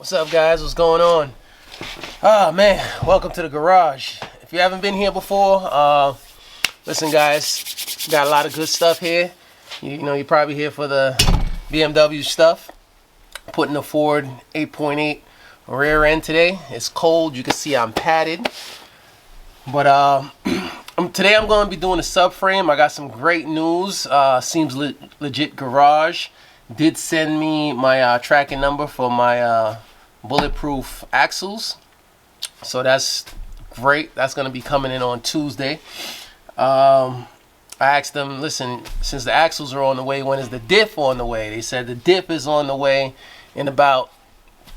What's up, guys? What's going on? Oh man, welcome to the garage. If you haven't been here before, listen, guys, got a lot of good stuff here. You know, you're probably here for the BMW stuff. Putting the Ford 8.8 rear end today. It's cold. You can see I'm padded. But today I'm going to be doing a subframe. I got some great news. Seems legit garage did send me my tracking number for my bulletproof axles, so that's great. That's going to be coming in on Tuesday. I asked them, listen, since the axles are on the way, when is the diff on the way? They said the diff is on the way in about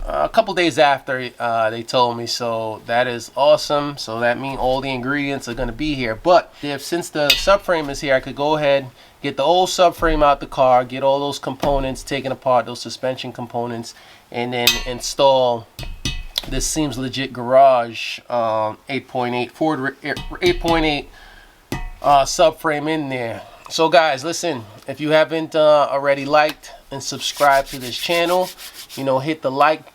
a couple days after they told me, so that is awesome. So that means all the ingredients are going to be here. But since the subframe is here, I could go ahead, get the old subframe out the car, get all those components taken apart, those suspension components, and then install this Seems Legit Garage 8.8 Ford 8.8 subframe in there. So guys, listen, if you haven't already liked and subscribed to this channel, you know, hit the like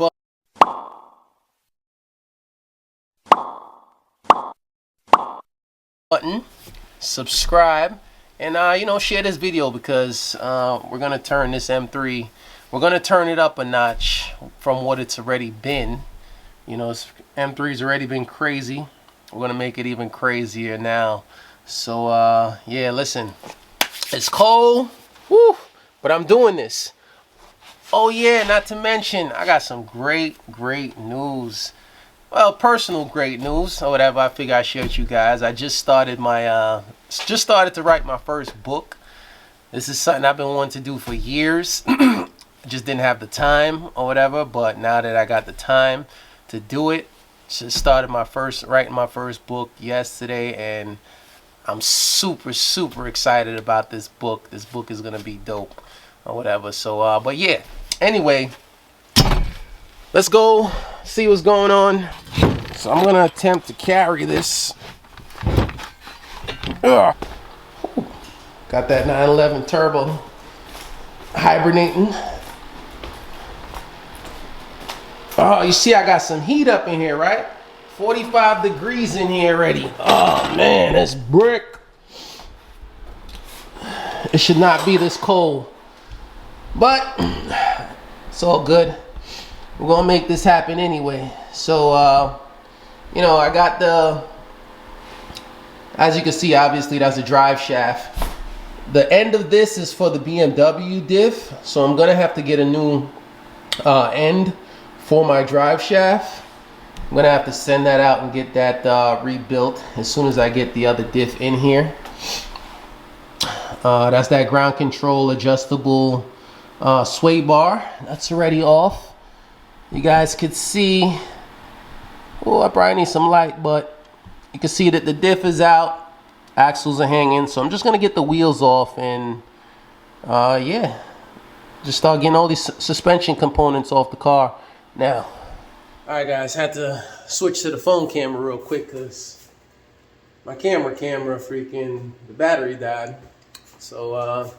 button, subscribe, and you know, share this video, because we're gonna turn this M3, we're gonna turn it up a notch from what it's already been. You know, M3's already been crazy. We're gonna make it even crazier now. So yeah, listen, it's cold, woo, but I'm doing this. Oh yeah, not to mention, I got some great news. Well, personal great news or whatever. I figure I share with you guys. I just started my just started to write my first book. This is something I've been wanting to do for years. Just didn't have the time or whatever, but now that I got the time to do it, just started writing my first book yesterday, and I'm super excited about this book. This book is gonna be dope or whatever. So but yeah, anyway, let's go see what's going on. So I'm gonna attempt to carry this. Ugh. Got that 911 turbo hibernating. Oh, you see I got some heat up in here, right? 45 degrees in here already. Oh man, it's brick. It should not be this cold, but it's all good. We're gonna make this happen anyway. So you know, I got the, as you can see, obviously that's a drive shaft. The end of this is for the BMW diff, so I'm gonna have to get a new end for my drive shaft. I'm gonna have to send that out and get that rebuilt as soon as I get the other diff in here. That's that ground control adjustable sway bar. That's already off. You guys could see, oh, I probably need some light, but you can see that the diff is out, axles are hanging. So I'm just gonna get the wheels off and yeah, just start getting all these suspension components off the car now. All right, guys, had to switch to the phone camera real quick because my camera freaking, the battery died. So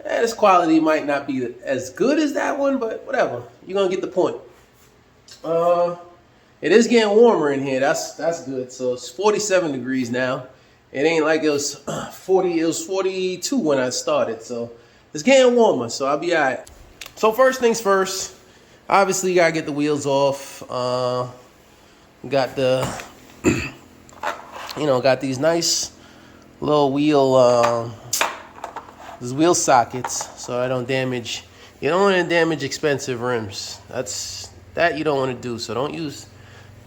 this quality might not be as good as that one, but whatever, you're gonna get the point. It is getting warmer in here. That's good. So it's 47 degrees now. It ain't like it was 40. It was 42 when I started. So it's getting warmer. So I'll be alright. So first things first. Obviously, you gotta get the wheels off. Got the, you know, got these nice little wheel, these wheel sockets, so I don't damage. You don't want to damage expensive rims. That you don't want to do. So don't use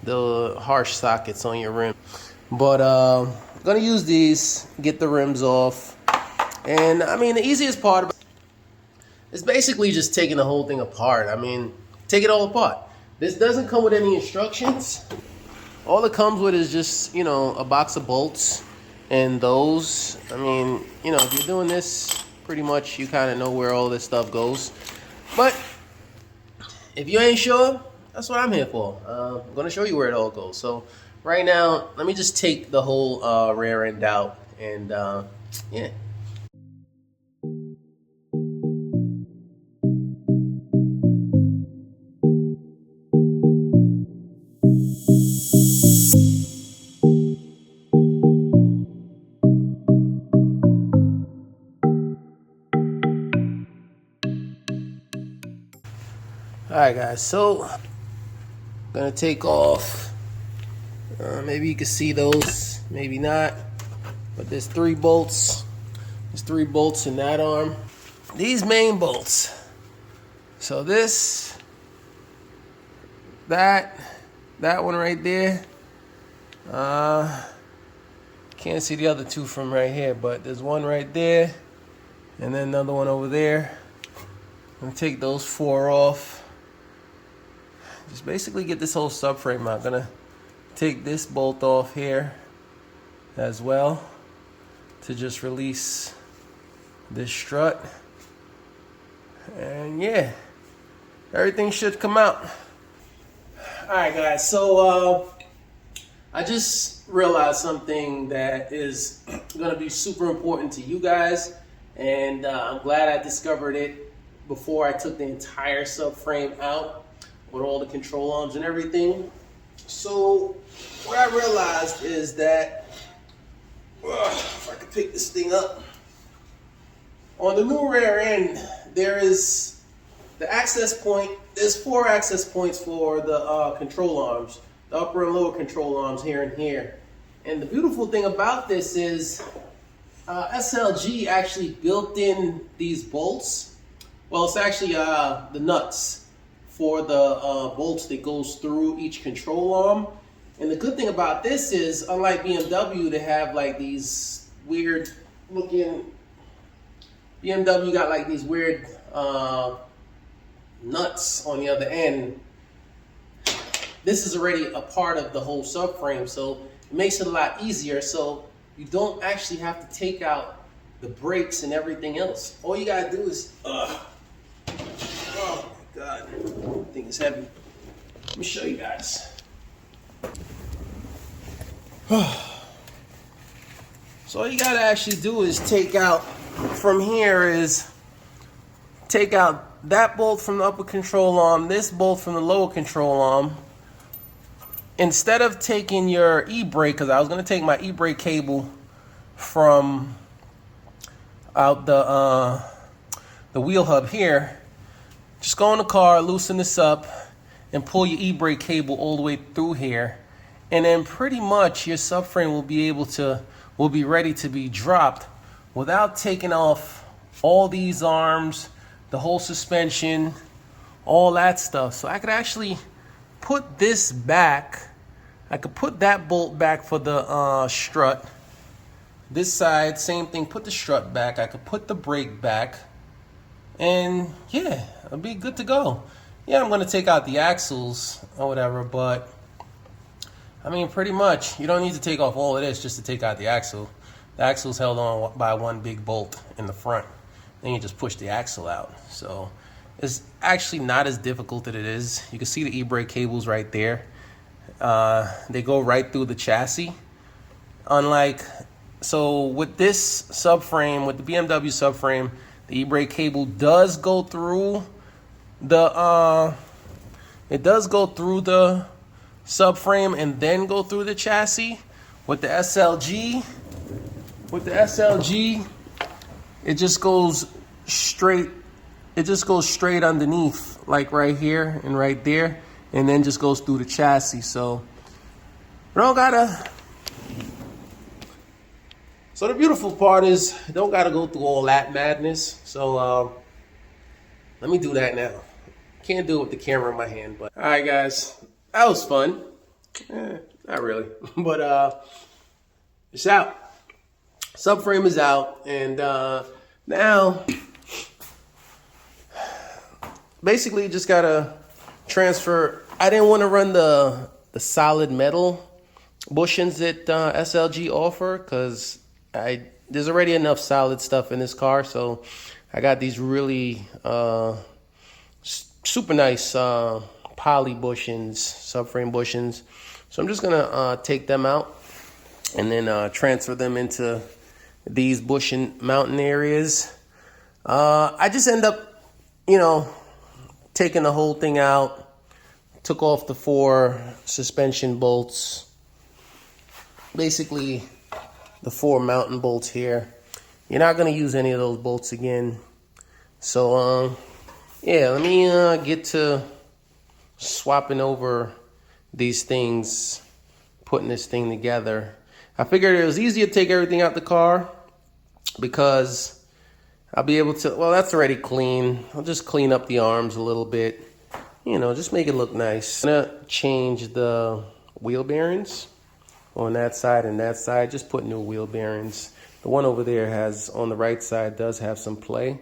the harsh sockets on your rim. But I'm gonna use these, get the rims off. And I mean, the easiest part is basically just taking the whole thing apart. I mean, take it all apart. This doesn't come with any instructions. All it comes with is just, you know, a box of bolts and those. I mean, you know, if you're doing this, pretty much you kind of know where all this stuff goes. But if you ain't sure, that's what I'm here for. I'm gonna show you where it all goes. So right now, let me just take the whole rear end out, and yeah. Alright guys, so I'm gonna take off, maybe you can see those, maybe not, but there's 3 bolts. There's 3 bolts in that arm. These main bolts. So this, that one right there. Can't see the other 2 from right here, but there's one right there, and then another one over there. I'm gonna take those 4 off. Just basically get this whole subframe out. Gonna take this bolt off here as well to just release this strut. And yeah, everything should come out. Alright guys, so I just realized something that is gonna be super important to you guys, and I'm glad I discovered it before I took the entire subframe out with all the control arms and everything. So what I realized is that, if I could pick this thing up, on the new rear end, there is the access point. There's 4 access points for the control arms, the upper and lower control arms here and here. And the beautiful thing about this is SLG actually built in these bolts. Well, it's actually the nuts for the bolts that goes through each control arm. And the good thing about this is, unlike BMW, they have like these weird looking, BMW got like these weird nuts on the other end. This is already a part of the whole subframe, so it makes it a lot easier. So you don't actually have to take out the brakes and everything else. All you gotta do is, oh my God, the thing is heavy. Let me show you guys. So all you gotta actually do is take out from here is take out that bolt from the upper control arm, this bolt from the lower control arm. Instead of taking your e-brake, because I was going to take my e-brake cable from out the wheel hub here, just go in the car, loosen this up, and pull your e-brake cable all the way through here, and then pretty much your subframe will be ready to be dropped without taking off all these arms, the whole suspension, all that stuff. So I could actually put this back. I could put that bolt back for the strut. This side, same thing, put the strut back. I could put the brake back. And yeah, it'll be good to go. Yeah, I'm gonna take out the axles or whatever, but I mean, pretty much, you don't need to take off all of this just to take out the axle. The axle's held on by one big bolt in the front. Then you just push the axle out. So it's actually not as difficult as it is. You can see the e-brake cables right there. They go right through the chassis. So with this subframe, with the BMW subframe, the e-brake cable does go through the subframe and then go through the chassis. With the SLG, it just goes straight. It just goes straight underneath, like right here and right there, and then just goes through the chassis. So you don't gotta. So the beautiful part is, you don't gotta go through all that madness. So let me do that now. Can't do it with the camera in my hand, but all right, guys, that was fun. Not really, but it's out. Subframe is out, and now basically you just gotta transfer. I didn't want to run the solid metal bushings that SLG offer, because there's already enough solid stuff in this car. So I got these really super nice poly bushings, subframe bushings. So I'm just gonna take them out and then transfer them into these bushing mounting areas. I just end up, taking the whole thing out, took off the 4 suspension bolts, basically the 4 mountain bolts here. You're not going to use any of those bolts again. So yeah, let me get to swapping over these things, putting this thing together. I figured it was easier to take everything out the car because I'll be able to, well, that's already clean. I'll just clean up the arms a little bit, you know, just make it look nice. I'm gonna change the wheel bearings on that side and that side, just put new wheel bearings. The one over there has, on the right side, does have some play.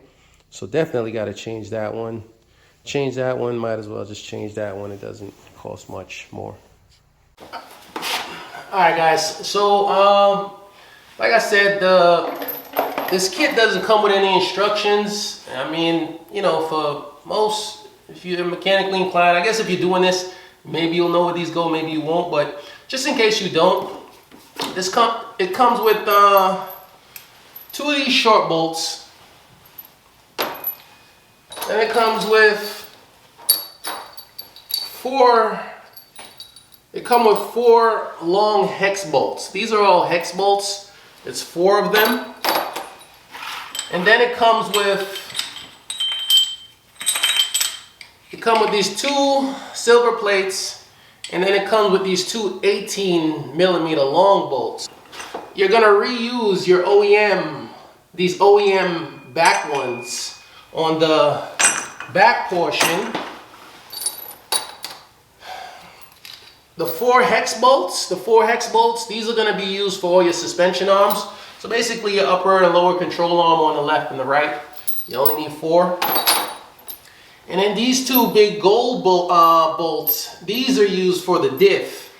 So definitely got to change that one. Change that one, might as well just change that one. It doesn't cost much more. All right, guys. So, like I said, this kit doesn't come with any instructions. I mean, you know, for most, if you're mechanically inclined, I guess if you're doing this, maybe you'll know where these go, maybe you won't. But just in case you don't, it comes with 2 of these short bolts. And it comes with 4 long hex bolts. These are all hex bolts. It's 4 of them. And then it comes with these 2 silver plates, and then it comes with these 2 18mm long bolts. You're gonna reuse your these OEM back ones on the back portion. The 4 hex bolts, these are gonna be used for all your suspension arms. So basically your upper and lower control arm on the left and the right. You only need 4. And then these 2 big gold bolts, these are used for the diff.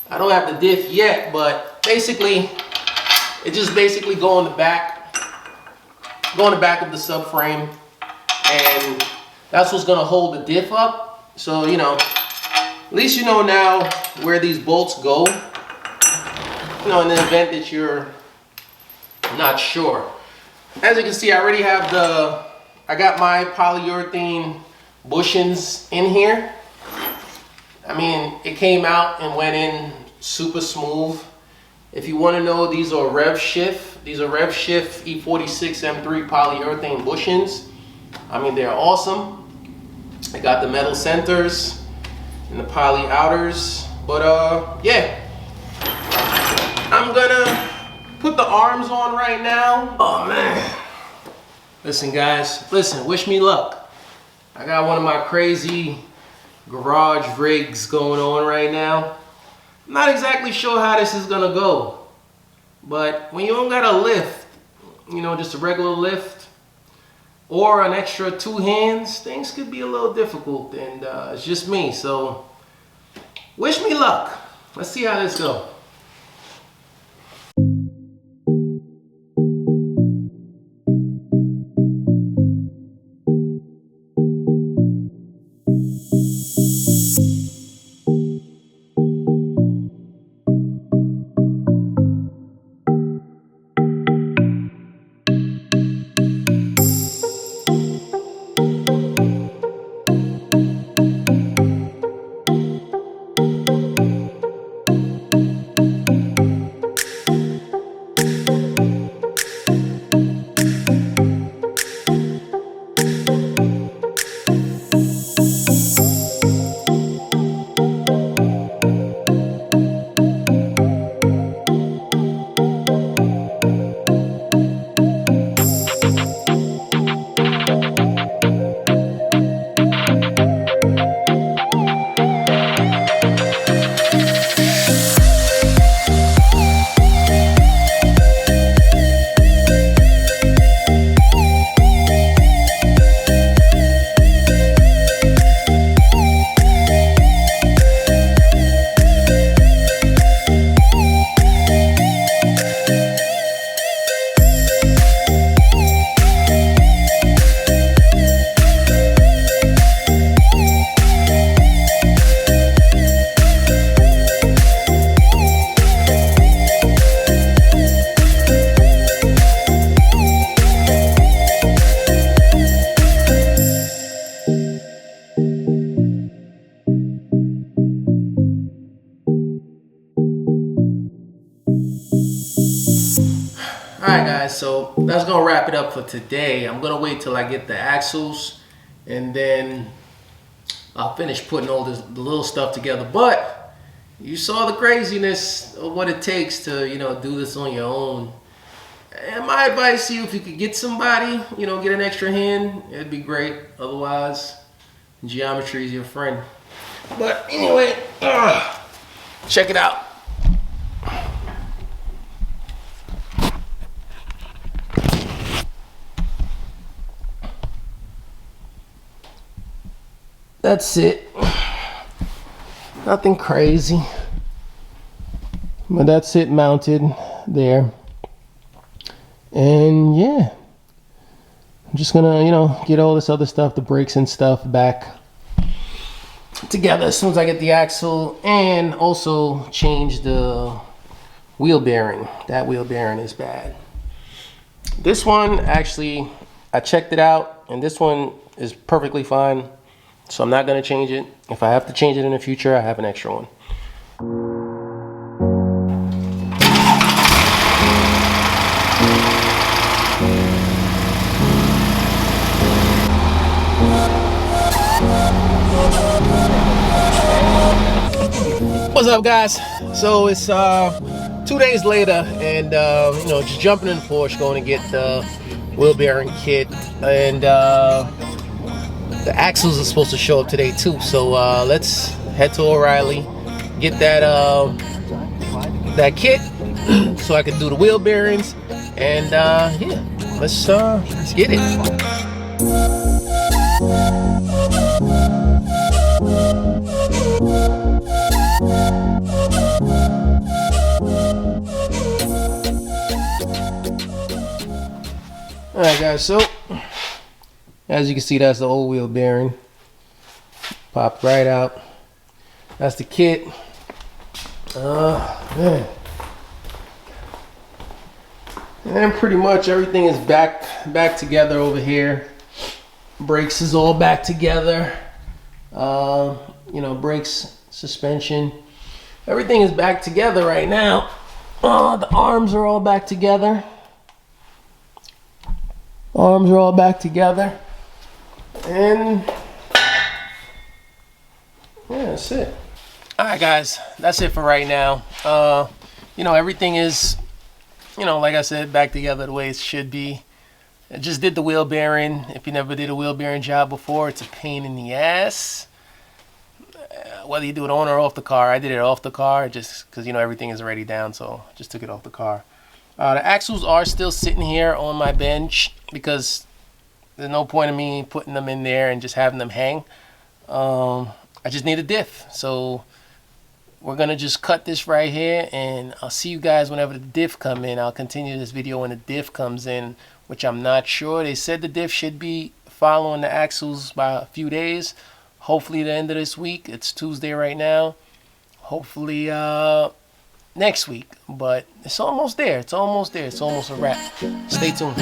I don't have the diff yet, but basically, it just basically go on the back of the subframe, and that's what's gonna hold the diff up. So, you know, at least you know now where these bolts go, you know, in the event that you're not sure. As you can see, I already have I got my polyurethane bushings in here. I mean, it came out and went in super smooth. If you want to know, these are Rev Shift. These are Rev Shift E46 M3 polyurethane bushings. I mean, they're awesome. I got the metal centers and the poly outers. But yeah, I'm gonna put the arms on right now. Oh man. Listen guys, listen, wish me luck. I got one of my crazy garage rigs going on right now. I'm not exactly sure how this is gonna go, but when you don't got a lift, you know, just a regular lift or an extra 2 hands, things could be a little difficult, and it's just me. So wish me luck. Let's see how this goes. Alright guys, so that's gonna wrap it up for today. I'm gonna wait till I get the axles, and then I'll finish putting all the little stuff together. But you saw the craziness of what it takes to, you know, do this on your own. And my advice to you, if you could get somebody, you know, get an extra hand, it'd be great. Otherwise, geometry is your friend. But anyway, check it out. That's it. Nothing crazy. But that's it mounted there. And yeah, I'm just gonna, you know, get all this other stuff, the brakes and stuff, back together as soon as I get the axle, and also change the wheel bearing. That wheel bearing is bad. This one, actually, I checked it out, and this one is perfectly fine. So I'm not going to change it. If I have to change it in the future, I have an extra one. What's up, guys? So it's 2 days later, and you know, just jumping in the Porsche, going to get the wheel bearing kit, and the axles are supposed to show up today too, so let's head to O'Reilly, get that that kit so I can do the wheel bearings, and yeah, let's get it. All right, guys, so as you can see, that's the old wheel bearing. Popped right out. That's the kit. Man. And pretty much everything is back together over here. Brakes is all back together. You know, brakes, suspension. Everything is back together right now. The arms are all back together. Arms are all back together. And yeah, that's it. All right, guys, that's it for right now. You know, everything is, you know, like I said, back together the way it should be. I just did the wheel bearing. If you never did a wheel bearing job before, it's a pain in the ass. Whether you do it on or off the car. I did it off the car just because, you know, everything is already down, so I just took it off the car. The axles are still sitting here on my bench because there's no point in me putting them in there and just having them hang. I just need a diff. So we're going to just cut this right here, and I'll see you guys whenever the diff come in. I'll continue this video when the diff comes in, which I'm not sure. They said the diff should be following the axles by a few days. Hopefully the end of this week. It's Tuesday right now. Hopefully next week. But it's almost there. It's almost there. It's almost a wrap. Stay tuned.